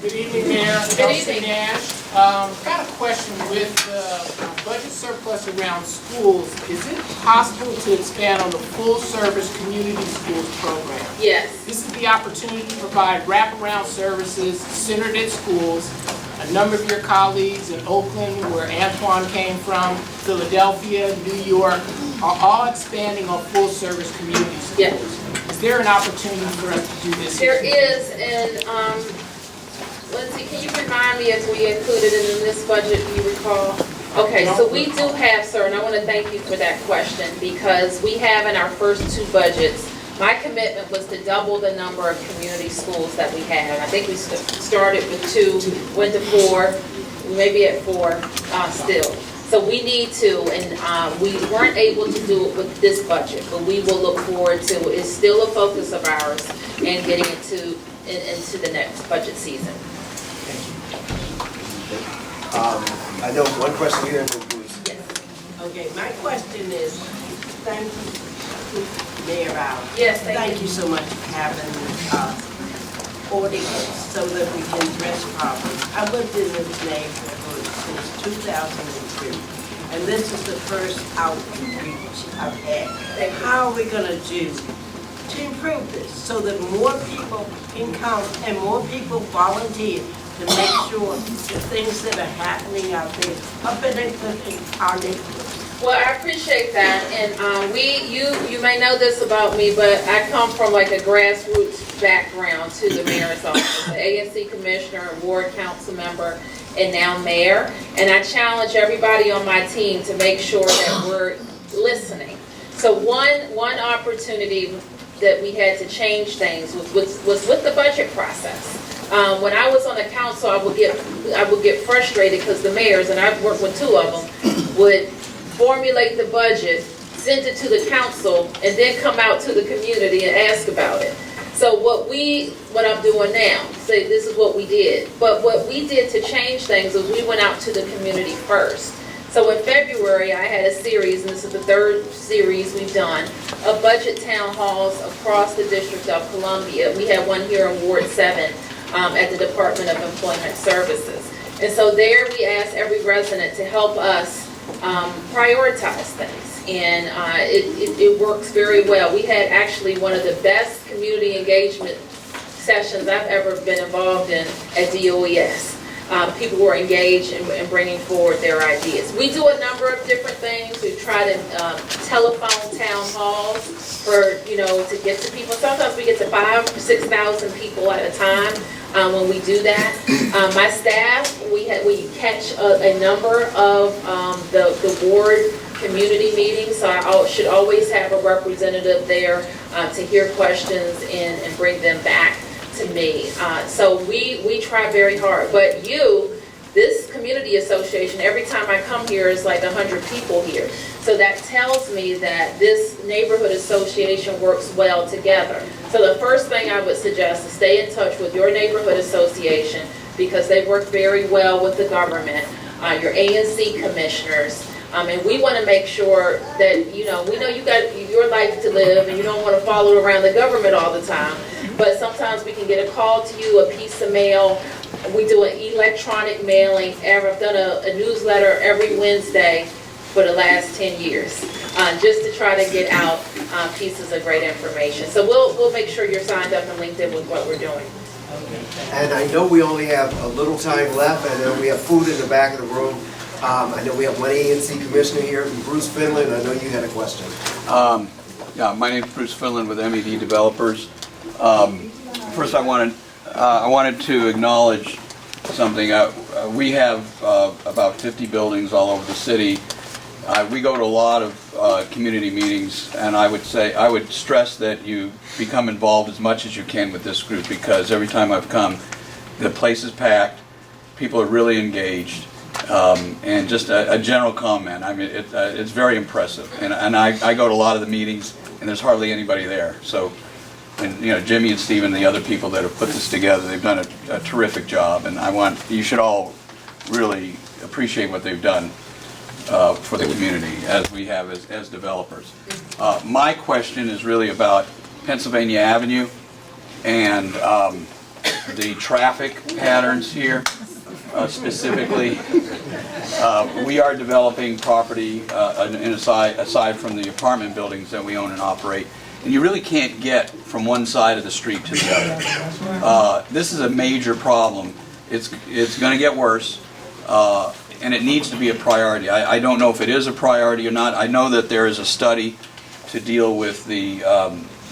Good evening, Mayor. Good evening. Nash. Got a question with the budget surplus around schools. Is it possible to expand on the full-service community schools program? Yes. This is the opportunity to provide wraparound services centered at schools. A number of your colleagues in Oakland, where Antoine came from, Philadelphia, New York, are all expanding on full-service community schools. Yes. Is there an opportunity for us to do this? There is, and Lindsay, can you remind me if we included it in this budget, do you recall? Okay, so we do have, sir, and I want to thank you for that question, because we have in our first two budgets, my commitment was to double the number of community schools that we have. I think we started with 2, went to 4, we may be at 4 still. So we need to, and we weren't able to do it with this budget, but we will look forward to, it's still a focus of ours, and getting into the next budget season. I know one question here, and then Bruce. Yes. Okay, my question is, thank you, Mayor Bauer. Yes, Thank you so much for having audience so that we can dress properly. I lived in this neighborhood since 2002, and this is the first outreach I've had. How are we going to do to improve this so that more people can come and more people volunteer to make sure the things that are happening out there are benefiting our neighborhood? Well, I appreciate that, and you may know this about me, but I come from like a grassroots background to the mayor's office, the ANC commissioner, ward council member, and now mayor, and I challenge everybody on my team to make sure that we're listening. So one opportunity that we had to change things was with the budget process. When I was on the council, I would get frustrated because the mayors, and I've worked with 2 of them, would formulate the budget, send it to the council, and then come out to the community and ask about it. So what I'm doing now, say this is what we did. But what we did to change things was we went out to the community first. So in February, I had a series, and this is the 3rd series we've done, of budget town halls across the District of Columbia. We had one here in Ward 7 at the Department of Employment Services. And so there we asked every resident to help us prioritize things. And it works very well. We had actually one of the best community engagement sessions I've ever been involved in at DOES. People were engaged in bringing forward their ideas. We do a number of different things. We try to telephone town halls for, to get to people. Sometimes we get to 5,000 or 6,000 people at a time when we do that. My staff, we catch a number of the ward community meetings, so I should always have a representative there to hear questions and bring them back to me. So we try very hard. But this community association, every time I come here, is like 100 people here. So that tells me that this neighborhood association works well together. So the first thing I would suggest is stay in touch with your neighborhood association, because they work very well with the government, your ANC commissioners. And we want to make sure that, we know you got your life to live and you don't want to follow around the government all the time. But sometimes we can get a call to you, a piece of mail. We do an electronic mailing. I've done a newsletter every Wednesday for the last 10 years, just to try to get out pieces of great information. So we'll make sure you're signed up and linked in with what we're doing. And I know we only have a little time left. I know we have food in the back of the room. I know we have one ANC commissioner here, Bruce Finland. I know you had a question. Yeah, my name is Bruce Finland with MED Developers. First, I wanted to acknowledge something. We have about 50 buildings all over the city. We go to a lot of community meetings, and I would stress that you become involved as much as you can with this group, because every time I've come, the place is packed, people are really engaged, and just a general comment. I mean, it's very impressive, and I go to a lot of the meetings, and there's hardly anybody there. So, and Jimmy and Steve and the other people that have put this together, they've done a terrific job, and you should all really appreciate what they've done for the community, as we have as developers. My question is really about Pennsylvania Avenue, and the traffic patterns here specifically. We are developing property aside from the apartment buildings that we own and operate. And you really can't get from one side of the street to the other. This is a major problem. It's going to get worse, and it needs to be a priority. I don't know if it is a priority or not. I know that there is a study to deal with the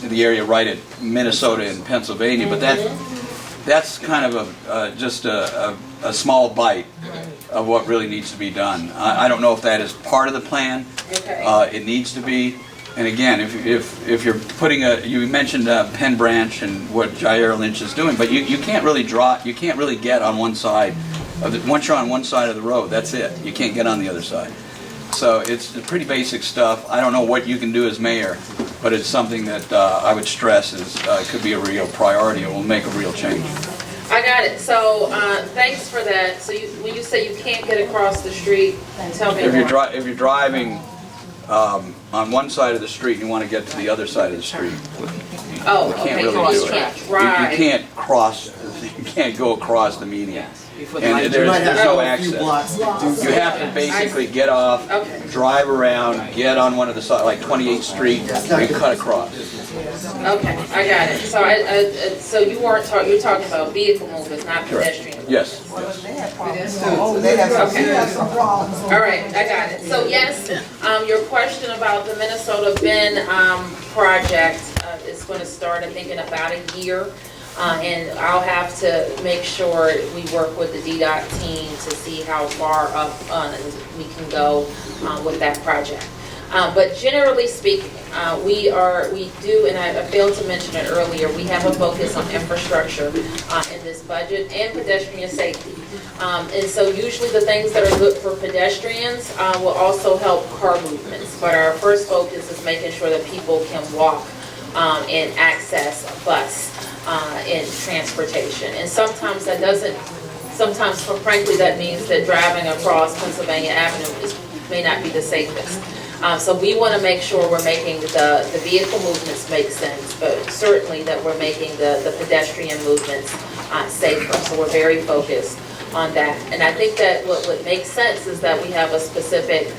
area right at Minnesota and Pennsylvania, but that's kind of just a small bite of what really needs to be done. I don't know if that is part of the plan. It needs to be. And again, if you're putting you mentioned Penn Branch and what Jair Lynch is doing, but you can't really you can't really get on one side. Once you're on one side of the road, that's it. You can't get on the other side. So it's pretty basic stuff. I don't know what you can do as mayor, but it's something that I would stress could be a real priority and will make a real change. I got it. So thanks for that. So when you say you can't get across the street, tell me more. If you're driving on one side of the street and you want to get to the other side of the street, you can't really do it. You can't cross. You can't go across the median. And there's no access. You have to basically get off, drive around, get on one of the sides, like 28th Street, and cut across. Okay, I got it. So so you're talking about vehicle movements, not pedestrian movements. Yes. All right, I got it. So yes, your question about the Minnesota Bend project is going to start, I think, in about a year. And I'll have to make sure we work with the DDOT team to see how far up we can go with that project. But generally speaking, we do, and I failed to mention it earlier, we have a focus on infrastructure in this budget and pedestrian safety. And so usually the things that are good for pedestrians will also help car movements. But our first focus is making sure that people can walk and access a bus in transportation. And sometimes that doesn't, frankly, that means that driving across Pennsylvania Avenue may not be the safest. So we want to make sure we're making the vehicle movements make sense, but certainly that we're making the pedestrian movements safer. So we're very focused on that. And I think that what makes sense is that we have a specific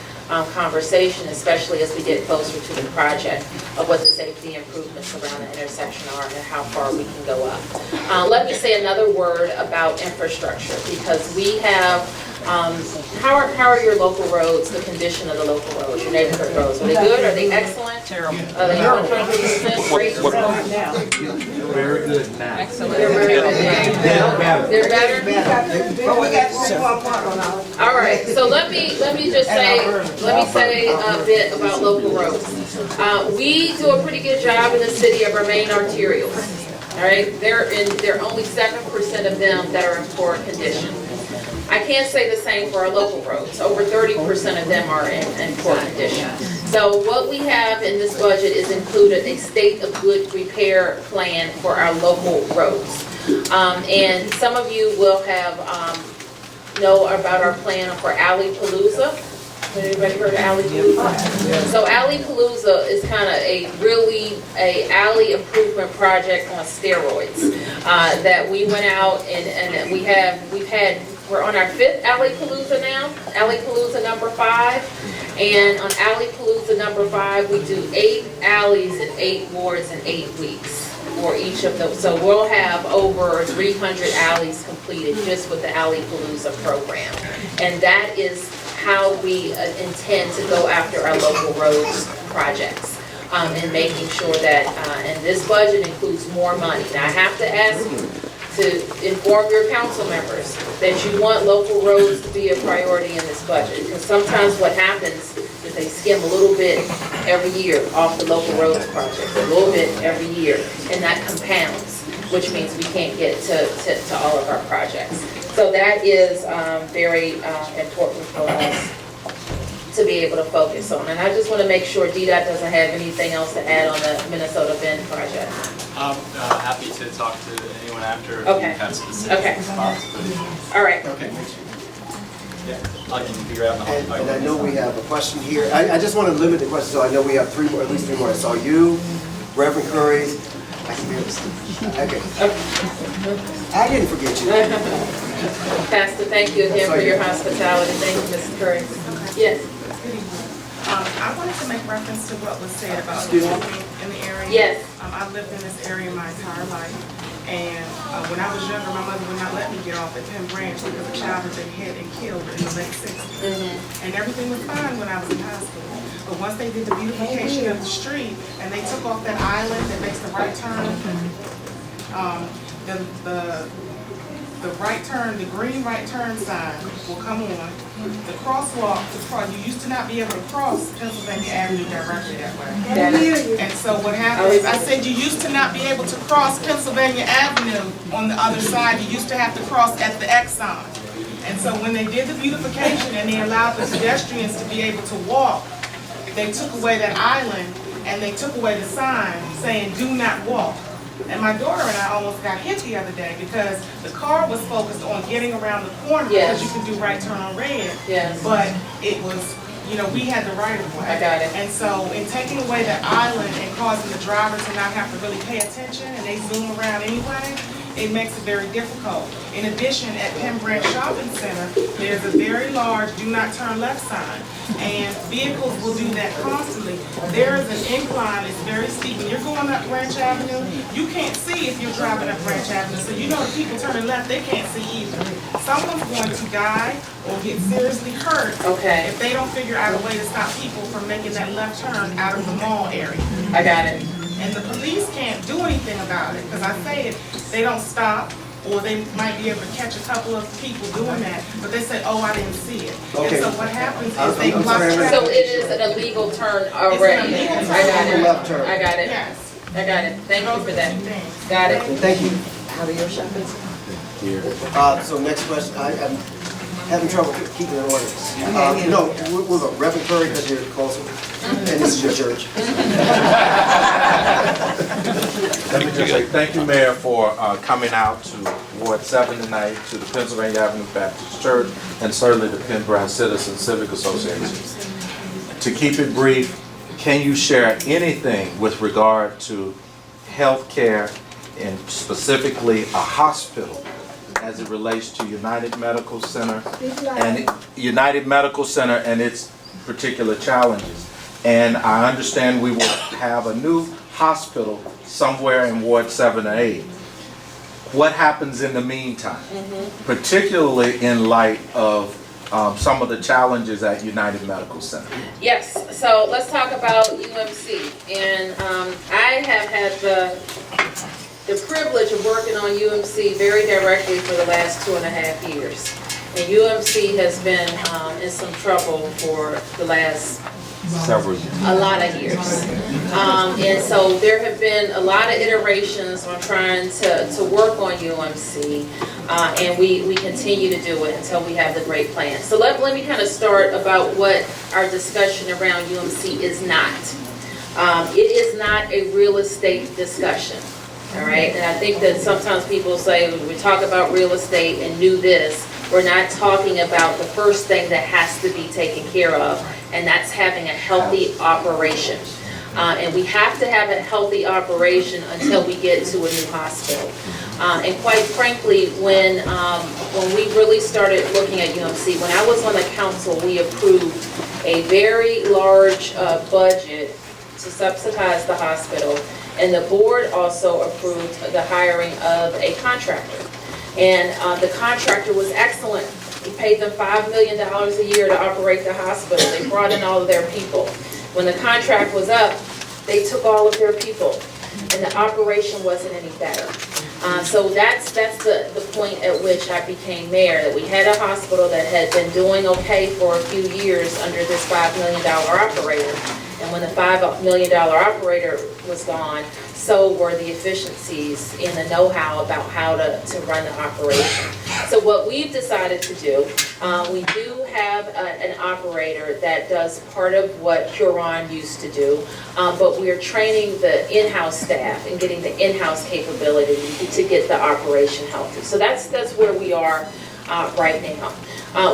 conversation, especially as we get closer to the project, of what the safety improvements around the intersection are and how far we can go up. Let me say another word about infrastructure, because we have, how are your local roads, the condition of the local roads, your neighborhood roads? Are they good? Are they excellent? Terrible. Are they 100% great? Very good now. Excellent. They're very good now. They're better? But we got one more part on our. All right, so let me say a bit about local roads. We do a pretty good job in the city of our main arterials. All right, there are only 7% of them that are in poor condition. I can't say the same for our local roads. Over 30% of them are in poor condition. So what we have in this budget is included a state of good repair plan for our local roads. And some of you will have know about our plan for Alley Palooza. Has anybody heard of Alley Palooza? So Alley Palooza is kind of a alley improvement project on steroids that we went out and we're on our 5th Alley Palooza now, Alley Palooza number 5. And on Alley Palooza number 5, we do 8 alleys in 8 wards in 8 weeks for each of those. So we'll have over 300 alleys completed just with the Alley Palooza program. And that is how we intend to go after our local roads projects. And making sure that, and this budget includes more money. Now I have to ask you to inform your council members that you want local roads to be a priority in this budget. Because sometimes what happens is they skim a little bit every year off the local roads project, a little bit every year, and that compounds, which means we can't get to all of our projects. So that is very important for us to be able to focus on. And I just want to make sure DDOT doesn't have anything else to add on the Minnesota Bend project. I'm happy to talk to anyone after if Okay. you have specific spots. All right. Okay. Yeah, I can figure out the whole And I know we have a question here. I just want to limit the question, so I know we have 3 more, at least 3 more. I saw you, Reverend Curry, I can barely see. Okay. I didn't forget you. Pastor, thank you again for your hospitality. Thank you, Mrs. Curry. Yes. I wanted to make reference to what was said about walking in the area. Yes. I've lived in this area my entire life, and when I was younger, my mother would not let me get off at Penn Branch because a child had been hit and killed in the late 60s. And everything was fine when I was in high school. But once they did the beautification of the street, and they took off that island that makes the right turn, the right turn, the green right turn sign will come on. The crosswalk, you used to not be able to cross Pennsylvania Avenue directly that way. And so what happens, I said you used to not be able to cross Pennsylvania Avenue on the other side. You used to have to cross at the Exxon. And so when they did the beautification and they allowed the pedestrians to be able to walk, they took away that island and they took away the sign saying do not walk. And my daughter and I almost got hit the other day because the car was focused on getting around the corner because you can do right turn on red. Yes. But it was, we had the right of way. I got it. And so in taking away that island and causing the driver to not have to really pay attention and they zoom around anyway, it makes it very difficult. In addition, at Penn Branch Shopping Center, there's a very large do not turn left sign. And vehicles will do that constantly. There is an incline, it's very steep. When you're going up Branch Avenue, you can't see if you're driving up Branch Avenue. So you know the people turning left, they can't see either. Someone's going to die or get seriously hurt if they don't figure out a way to stop people from making that left turn out of the mall area. I got it. And the police can't do anything about it, because I say it, they don't stop, or they might be able to catch a couple of people doing that, but they say, oh, I didn't see it. Okay. And so what happens is I'm they block sorry, traffic. So it is an illegal turn already. It's an illegal turn. I got it. Left turn. I got it. Yes. I got it. Thank you for that. Thanks. Got it. Thank you. How do your shopping? So next question, I'm having trouble keeping an order. No, we'll go. Reverend Curry, because you're closer, and this is your church. Let me just say thank you, Mayor, for coming out to Ward 7 tonight, to the Pennsylvania Avenue Baptist Church, and certainly the Penn Branch Citizens Civic Association. To keep it brief, can you share anything with regard to health care and specifically a hospital as it relates to United Medical Center and its particular challenges? And I understand we will have a new hospital somewhere in Ward 7 or 8. What happens in the meantime, particularly in light of some of the challenges at United Medical Center? Yes, so let's talk about UMC. And I have had the privilege of working on UMC very directly for the last 2.5 years. And UMC has been in some trouble for the last Several years. a lot of years. And so there have been a lot of iterations on trying to work on UMC, and we continue to do it until we have the great plan. So let me kind of start about what our discussion around UMC is not. It is not a real estate discussion, all right? And I think that sometimes people say, when we talk about real estate and new this, we're not talking about the first thing that has to be taken care of, and that's having a healthy operation. And we have to have a healthy operation until we get to a new hospital. And quite frankly, when we really started looking at UMC, when I was on the council, we approved a very large budget to subsidize the hospital, and the board also approved the hiring of a contractor. And the contractor was excellent. We paid them $5 million a year to operate the hospital. They brought in all of their people. When the contract was up, they took all of their people, and the operation wasn't any better. So that's the point at which I became mayor, that we had a hospital that had been doing okay for a few years under this $5 million operator. And when the $5 million operator was gone, so were the efficiencies in the know-how about how to run the operation. So what we've decided to do, we do have an operator that does part of what Huron used to do, but we are training the in-house staff and getting the in-house capability to get the operation healthy. So that's where we are right now.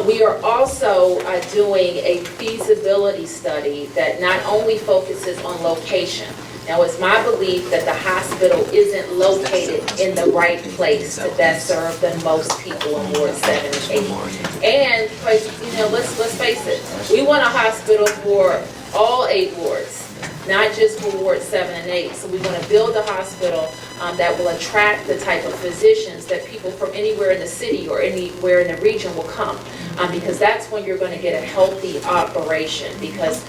We are also doing a feasibility study that not only focuses on location, Now, it's my belief that the hospital isn't located in the right place to best serve the most people in Ward 7 and 8. And, let's face it, we want a hospital for all 8 wards, not just for Ward 7 and 8. So we want to build a hospital that will attract the type of physicians that people from anywhere in the city or anywhere in the region will come. Because that's when you're going to get a healthy operation. Because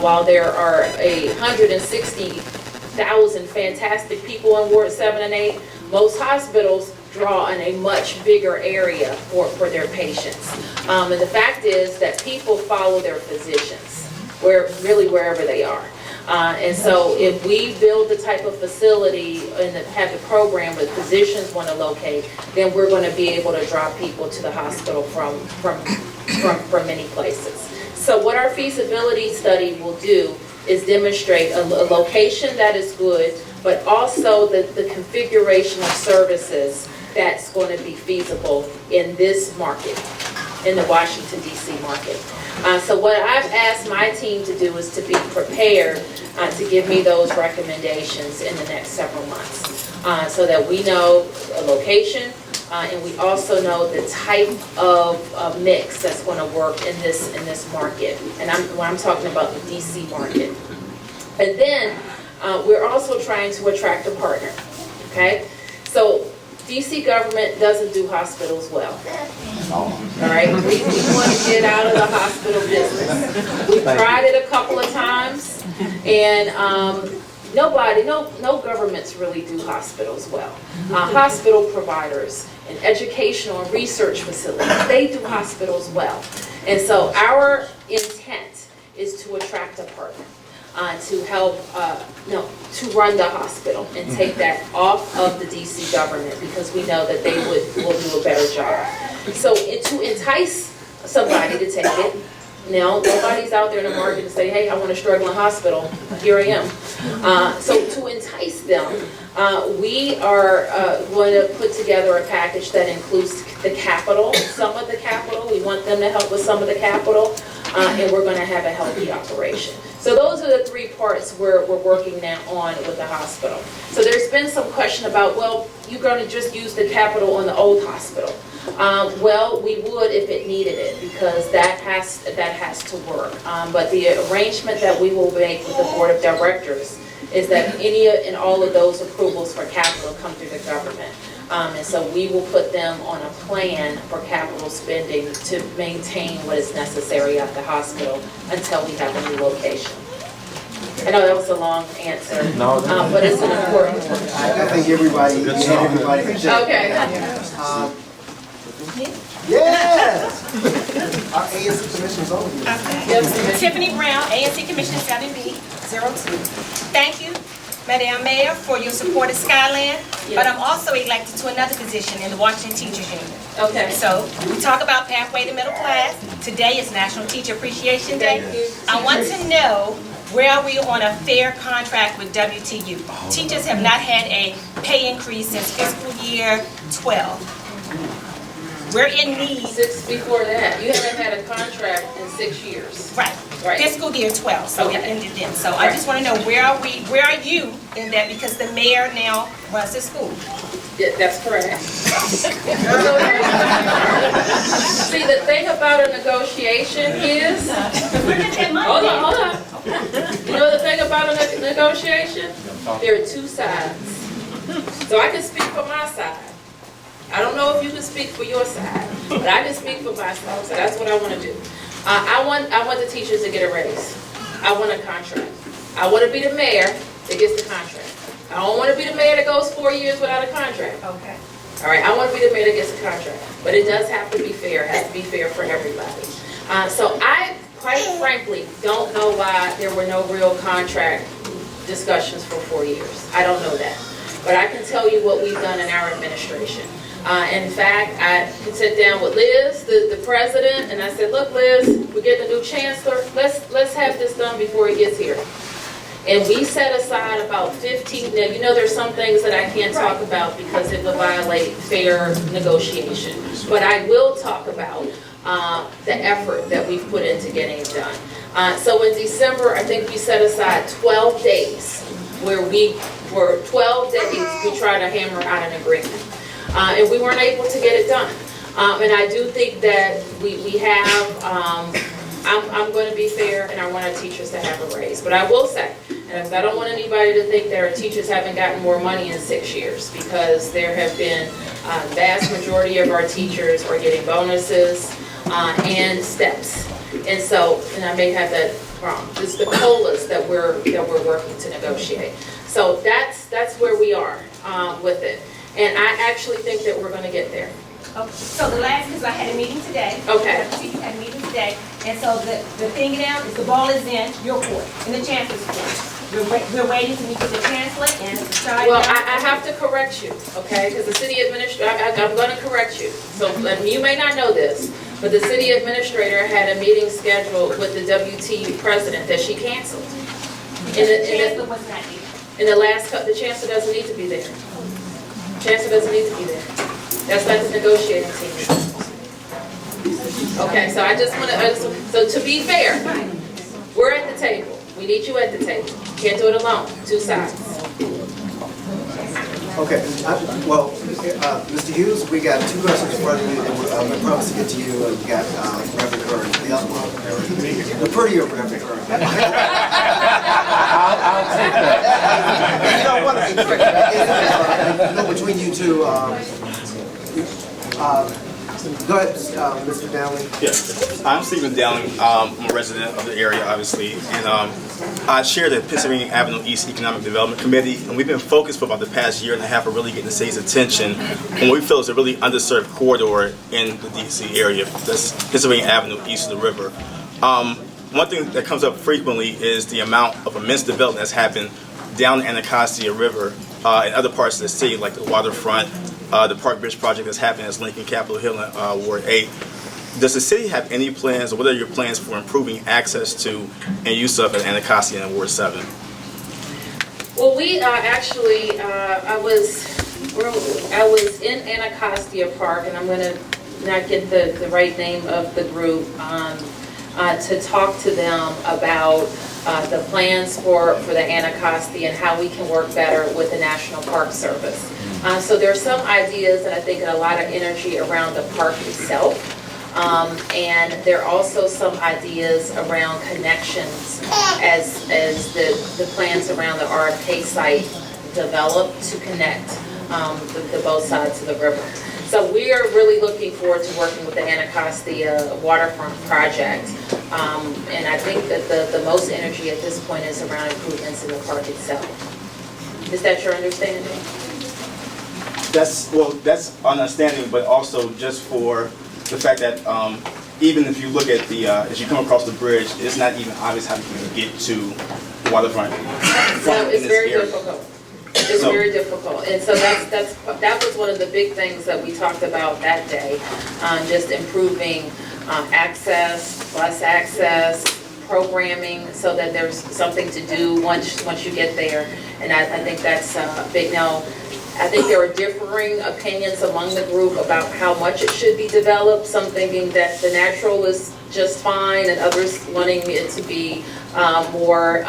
while there are 160,000 fantastic people in Ward 7 and 8, most hospitals draw in a much bigger area for their patients. And the fact is that people follow their physicians, wherever they are. And so if we build the type of facility and have the program where physicians want to locate, then we're going to be able to draw people to the hospital from many places. So what our feasibility study will do is demonstrate a location that is good, but also the configuration of services that's going to be feasible in this market, in the Washington, D.C. market. So what I've asked my team to do is to be prepared to give me those recommendations in the next several months, so that we know a location, and we also know the type of mix that's going to work in this market. And when I'm talking about the DC market. And then we're also trying to attract a partner. Okay, so DC government doesn't do hospitals well. All right, we want to get out of the hospital business. We've tried it a couple of times, and no governments really do hospitals well. Hospital providers and educational and research facilities, they do hospitals well. And so our intent is to attract a partner. To help, to run the hospital and take that off of the DC government, because we know that they will do a better job. So to entice somebody to take it, nobody's out there in the market to say, hey, I want a struggling hospital, here I am. So to entice them, we are going to put together a package that includes the capital, some of the capital. We want them to help with some of the capital, and we're going to have a healthy operation. So those are the 3 parts we're working now on with the hospital. So there's been some question about, well, you're going to just use the capital on the old hospital. Well, we would if it needed it, because that has to work. But the arrangement that we will make with the board of directors is that any and all of those approvals for capital come through the government. And so we will put them on a plan for capital spending to maintain what is necessary at the hospital until we have a new location. I know that was a long answer, but it's an important one. I think everybody can check. Okay. Yes! Our ANC Commissioner's over here. Yes, Tiffany Brown, ANC Commissioner 7B02. Thank you, Madam Mayor, for your support of Skyland, but I'm also elected to another position in the Washington Teachers Union. Okay. So we talk about pathway to middle class. Today is National Teacher Appreciation Day. I want to know, where are we on a fair contract with WTU? Teachers have not had a pay increase since fiscal year 12. We're in need. 6 before that. You haven't had a contract in 6 years. Right. Fiscal year 12, so it ended then. So I just want to know, where are you in that, because the mayor now runs the school. Yeah, that's correct. See, the thing about a negotiation is, hold on. You know the thing about a negotiation? There are 2 sides. So I can speak for my side. I don't know if you can speak for your side, but I can speak for myself, so that's what I want to do. I want the teachers to get a raise. I want a contract. I want to be the mayor that gets the contract. I don't want to be the mayor that goes 4 years without a contract. Okay. All right, I want to be the mayor that gets a contract, but it does have to be fair. It has to be fair for everybody. So I, quite frankly, don't know why there were no real contract discussions for 4 years. I don't know that, but I can tell you what we've done in our administration. In fact, I could sit down with Liz, the president, and I said, look, Liz, we're getting a new chancellor. Let's have this done before he gets here. And we set aside about 15, now you know there's some things that I can't talk about because it would violate fair negotiation. But I will talk about the effort that we've put into getting it done. So in December, I think we set aside 12 days where we, for 12 days, we tried to hammer out an agreement. And we weren't able to get it done. And I do think that we have, I'm going to be fair, and I want our teachers to have a raise. But I will say, and I don't want anybody to think that our teachers haven't gotten more money in 6 years, because there have been a vast majority of our teachers are getting bonuses and steps. And so, and I may have that wrong, it's the COLAs that we're working to negotiate. So that's where we are with it. And I actually think that we're going to get there. Okay, so the last, because I had a meeting today. Okay. You had a meeting today, and so the thing now is the ball is in your court, in the chancellor's court. We're waiting to meet with the chancellor and decide. Well, I have to correct you, okay? Because the city administrator, I'm going to correct you. So you may not know this, but the city administrator had a meeting scheduled with the WTU president that she canceled. The chancellor was not here. In the last, the chancellor doesn't need to be there. Chancellor doesn't need to be there. That's not the negotiating team. Okay, so I just want to, so to be fair, we're at the table. We need you at the table. Can't do it alone, two sides. Okay, well, Mr. Hughes, we got two questions in front of you, and I promise to get to you. We got Reverend Curran, the other one, the prettier Reverend Curran. I'll take that. You don't want to be tricky. Go between you two. Go ahead, Mr. Dowling. Yes, I'm Stephen Dowling. I'm a resident of the area, obviously, and I chair the Pennsylvania Avenue East Economic Development Committee, and we've been focused for about the past year and a half of really getting the city's attention on what we feel is a really underserved corridor in the DC area. That's Pennsylvania Avenue east of the river. One thing that comes up frequently is the amount of immense development that's happened down the Anacostia River in other parts of the city, like the waterfront, the Park Bridge project that's happening as Lincoln Capitol Hill in Ward 8. Does the city have any plans, or what are your plans for improving access to and use of Anacostia in Ward 7? Well, we actually, I was in Anacostia Park, and I'm going to not get the right name of the group, to talk to them about the plans for the Anacostia and how we can work better with the National Park Service. So there are some ideas and I think a lot of energy around the park itself. And there are also some ideas around connections as the plans around the RFK site develop to connect the both sides of the river. So we are really looking forward to working with the Anacostia waterfront project. And I think that the most energy at this point is around improvements in the park itself. Is that your understanding? That's understanding, but also just for the fact that even if you look at the, as you come across the bridge, it's not even obvious how you can get to the waterfront. So it's very difficult. It's very difficult. And so that was one of the big things that we talked about that day, just improving access, bus access, programming, so that there's something to do once you get there. And I think that's big. Now, I think there are differing opinions among the group about how much it should be developed. Some thinking that the natural is just fine, and others wanting it to be more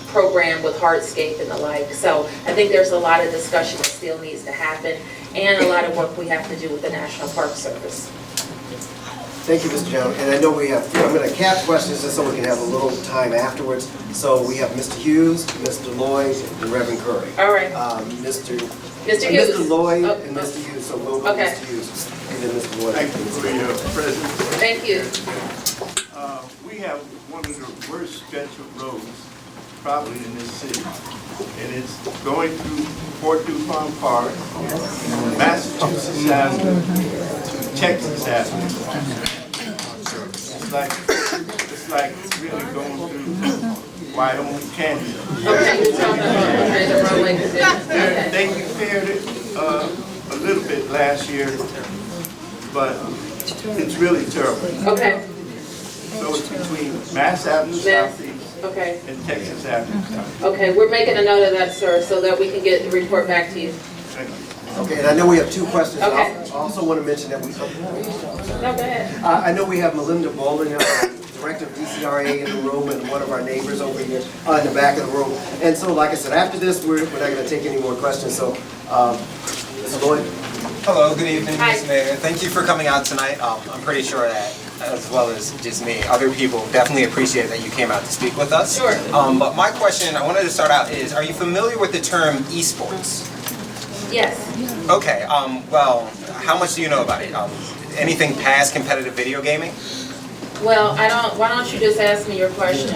programmed with hardscape and the like. So I think there's a lot of discussion that still needs to happen, and a lot of work we have to do with the National Park Service. Thank you, Mr. Jones. And I know we have, I'm going to cap questions just so we can have a little time afterwards. So we have Mr. Hughes, Mr. Lloyd, and Reverend Curry. All right. Mr. Mr. Hughes. Mr. Lloyd and Mr. Hughes. So we'll go Okay. Mr. Hughes and then Mr. Lloyd. Thank you for your presence. Thank you. We have one of the worst stretch of roads probably in this city. And it's going through Fort DuPont Park, Massachusetts Avenue to Texas Avenue. It's like really going through Wyoming Canyon. Okay, you're talking about the roadway conditions. Okay. They repaired it a little bit last year, but it's really terrible. Okay. So it's between Mass Avenue Southeast Okay. and Texas Avenue Southeast. Okay, we're making a note of that, sir, so that we can get the report back to you. Thank you. Okay, and I know we have two questions. Okay. I also want to mention that we, No, go ahead. I know we have Melinda Bolden, director of DCRA in the room and one of our neighbors over here in the back of the room. And so, like I said, after this, we're not going to take any more questions. So, Mr. Lloyd. Hello, good evening, Hi. Ms. Mayor. Thank you for coming out tonight. I'm pretty sure that, as well as just me, other people definitely appreciate that you came out to speak with us. Sure. But my question, I wanted to start out is, are you familiar with the term esports? Yes. Okay, well, how much do you know about it? Anything past competitive video gaming? Well, why don't you just ask me your question?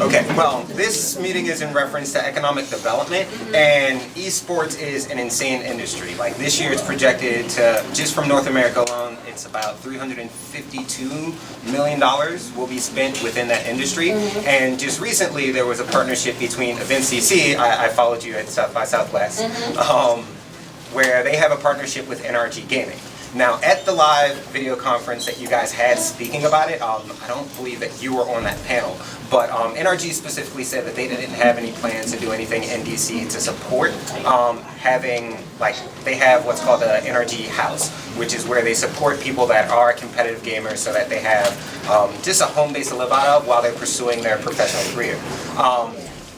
Okay, well, this meeting is in reference to economic development, and esports is an insane industry. Like this year it's projected to, just from North America alone, it's about $352 million will be spent within that industry. And just recently there was a partnership between Events DC, I followed you at South by Southwest, where they have a partnership with NRG Gaming. Now, at the live video conference that you guys had speaking about it, I don't believe that you were on that panel, but NRG specifically said that they didn't have any plans to do anything in DC to support having, like, they have what's called the NRG House, which is where they support people that are competitive gamers so that they have just a home base to live out of while they're pursuing their professional career.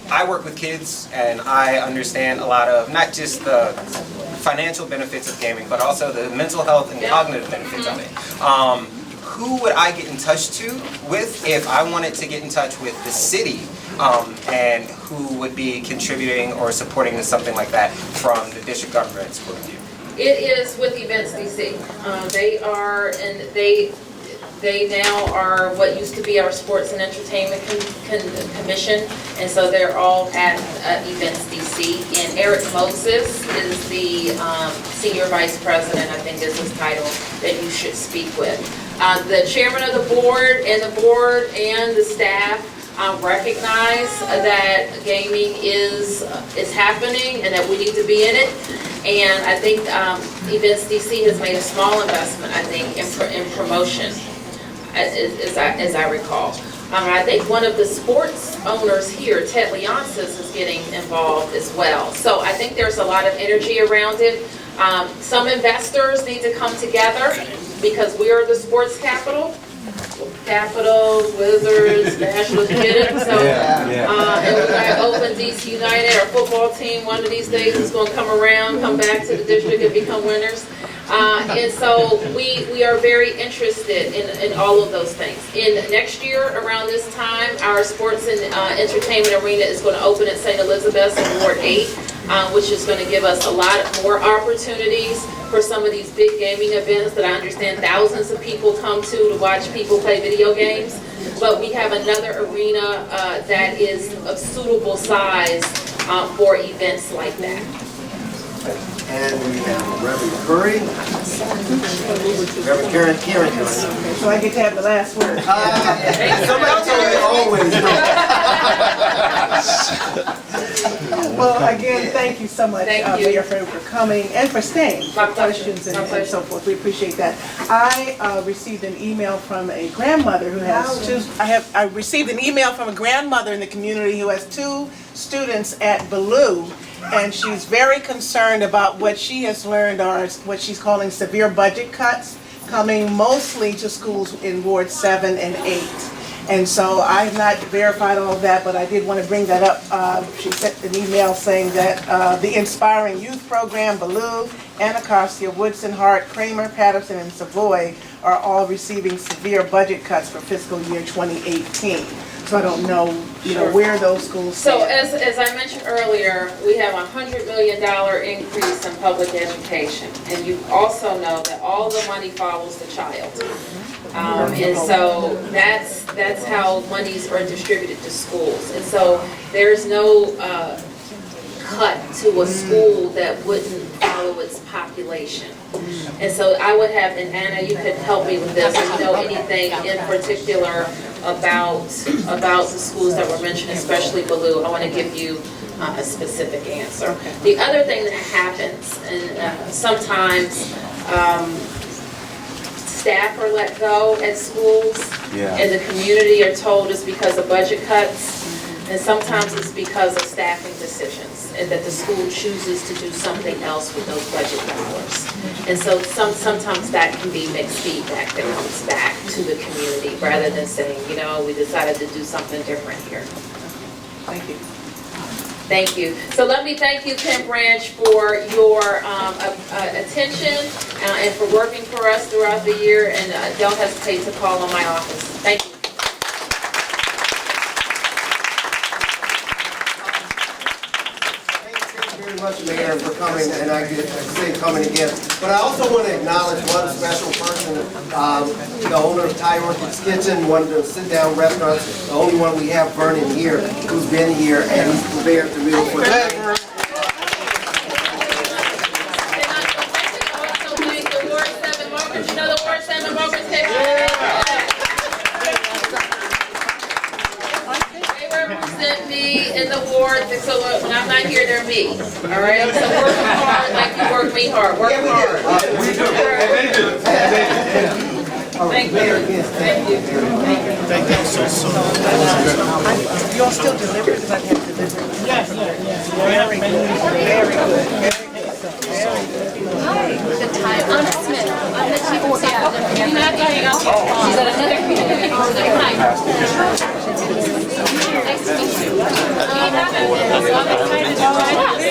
I work with kids, and I understand a lot of not just the financial benefits of gaming, but also the mental health and cognitive benefits of it. Who would I get in touch with if I wanted to get in touch with the city, and who would be contributing or supporting something like that from the district government's point of view? It is with Events DC. They are, and they now are what used to be our Sports and Entertainment Commission, and so they're all at Events DC. And Eric Moses is the Senior Vice President, I think is his title, that you should speak with. The chairman of the board and the staff recognize that gaming is happening and that we need to be in it. And I think Events DC has made a small investment, I think, in promotion, as I recall. I think one of the sports owners here, Ted Leonsis, is getting involved as well. So I think there's a lot of energy around it. Some investors need to come together because we are the sports capital. Capitals, Wizards, Nationals, get it? So, and we're going to open DC United, our football team, one of these days is going to come around, come back to the district and become winners. And so we are very interested in all of those things. In next year, around this time, our sports and entertainment arena is going to open at St. Elizabeth's in Ward 8, which is going to give us a lot more opportunities for some of these big gaming events that I understand thousands of people come to watch people play video games. But we have another arena that is of suitable size for events like that. And we have Reverend Curry. Reverend Karen. So I get to have the last word. Always. Well, again, thank you so much, Thank you. Mayor, for coming and for staying for questions and so forth. We appreciate that. I received an email from a grandmother who has two. I received an email from a grandmother in the community who has two students at Ballou, and she's very concerned about what she has learned are what she's calling severe budget cuts coming mostly to schools in Ward 7 and 8. And so I have not verified all of that, but I did want to bring that up. She sent an email saying that the Inspiring Youth Program, Ballou, Anacostia, Woodson, Hart, Kramer, Patterson, and Savoy are all receiving severe budget cuts for fiscal year 2018. So I don't know, where those schools stand. So as I mentioned earlier, we have a $100 million increase in public education. And you also know that all the money follows the child. And so that's how monies are distributed to schools. And so there's no cut to a school that wouldn't follow its population. And so I would have, and Anna, you could help me with this, if you know anything in particular about the schools that were mentioned, especially Ballou. I want to give you a specific answer. The other thing that happens, and sometimes staff are let go at schools, and the community are told it's because of budget cuts. And sometimes it's because of staffing decisions, and that the school chooses to do something else with those budget dollars. And so sometimes that can be mixed feedback that comes back to the community, rather than saying, you know, we decided to do something different here. Thank you. Thank you. So let me thank you, Penn Branch, for your attention and for working for us throughout the year, and don't hesitate to call on my office. Thank you. Very much, Mayor, for coming, and I say coming again. But I also want to acknowledge one special person, the owner of Thai Orchid's Kitchen, one of the sit-down restaurants, the only one we have burning here, who's been here, and he's prepared the meal for the And I'd like to also thank the Ward 7 workers. You know the Ward 7 workers here? They represent me in the ward, so when I'm not here, they're me. All right? So work hard like you work me hard. Work hard. We do. Thank you. Thank you. Thank you so You all still deliver, because I've had delivery. Yes. Very good, very good. The time. I'm Smith. I'm the chief of staff. She's at another community. Hi. Nice to meet you. I'm excited to join us.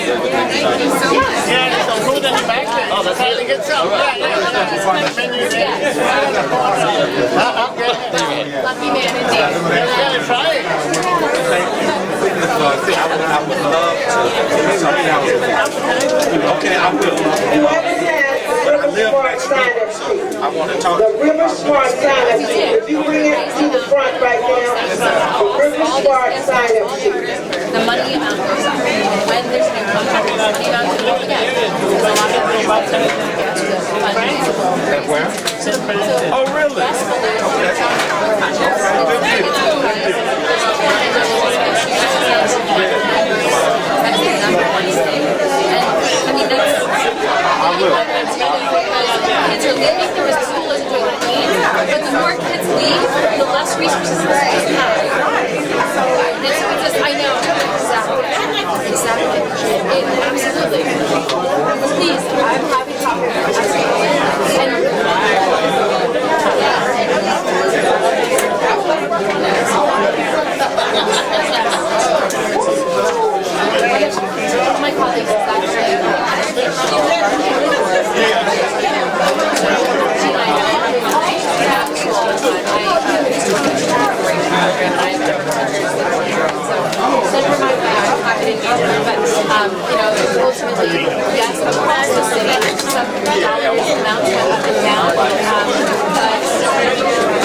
Thank you so much. Yeah, some food in the back there. Oh, that's really good stuff. Yeah. Lucky man indeed. Yeah, try it. Okay, I will. I want to talk. The River Smart sign-up sheet, if you bring it to the front right now, the River Smart sign-up sheet. The money amount goes up. When there's new contract, the money amount goes up again. Because a lot of people get to the fund. Where? Oh, really? Kids are leaving, the school isn't doing what it needs, but the more kids leave, the less resources the schools have. It's just, I know, exactly. Absolutely. Please, I'm happy to talk about my colleagues is actually ultimately, yes, across the city, some dollars amounts go up and down, but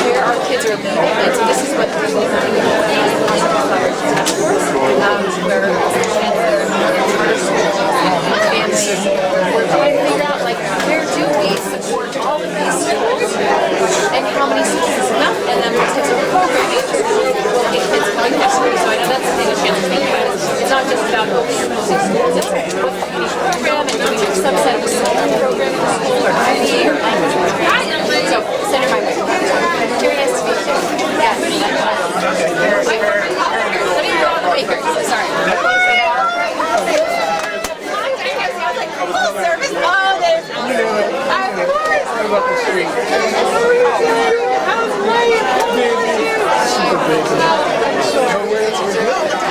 where our kids are leaving, and so this is what we're looking at task force, where we're trying to figure out, like, where do we support all of these schools, and how many schools is enough, and then what types of programming will get kids coming to school. So I know that's something that Shannon's thinking about. It's not just about opening or closing schools, it's what program, and do we do a subset of a smaller program in the school, or IB, or language program. So, Senator Mike, very nice to meet you. Yes. Let me go on the maker. Sorry. Full service. Oh, there's. Of course. I'm up the street. How's life?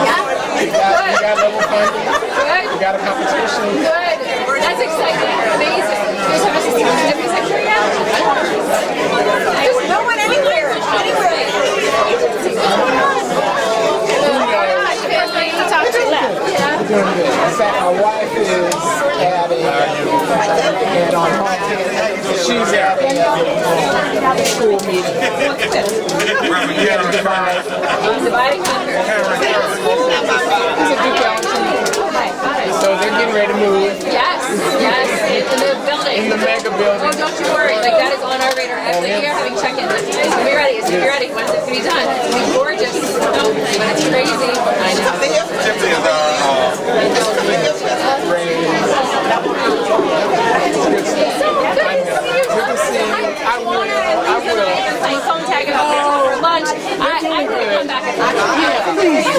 Yeah. We got level funding. Good. We got a competition. Good. That's exciting. Amazing. Here's our deputy secretary now. There's no one anywhere. Talk to you left. Yeah. In fact, my wife is at and on home, she's at a school meeting. So they're getting ready to move. Yes, in the building. In the mega building. Oh, don't you worry. Like, that is on our radar. Actually, we are having check-in. It's going to be ready. It's going to be ready. When is it going to be done? It's going to be gorgeous. But it's crazy. I know. I will. Phone tag it up for lunch. I really come back.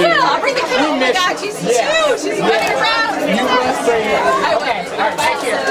Yeah, I'll bring the kid. Oh my God, she's huge. She's running around. You will say that. Okay, all right, take care.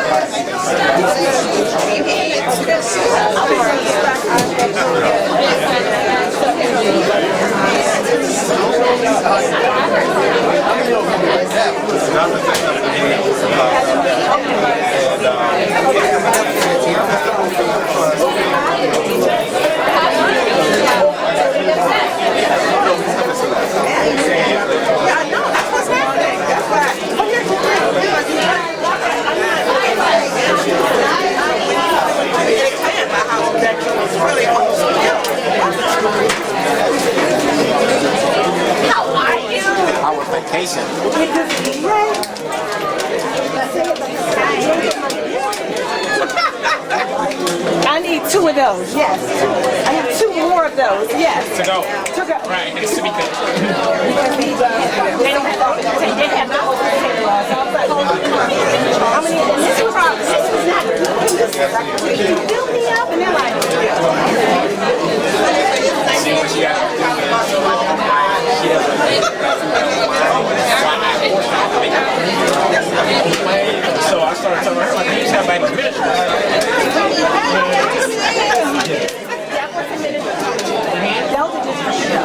How are you? Our vacation. I need 2 of those, yes. I have 2 more of those, yes. To go. To go. Right, it's to be good. They don't have open, they have no open potato laws. So I was like, how many, and this was not, you built me up, and they're like, See what she So I started telling her, like, you just have my administrator.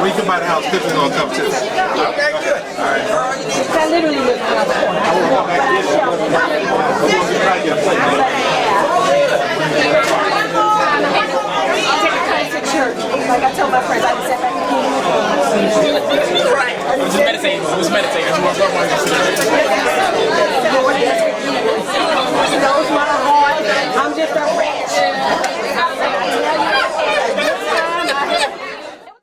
We can buy the house, Tiffany's gonna come too. Okay, good. All right. I literally live around the corner. Like I told my friends, I just sat back and Right. I was just meditating. I was meditating.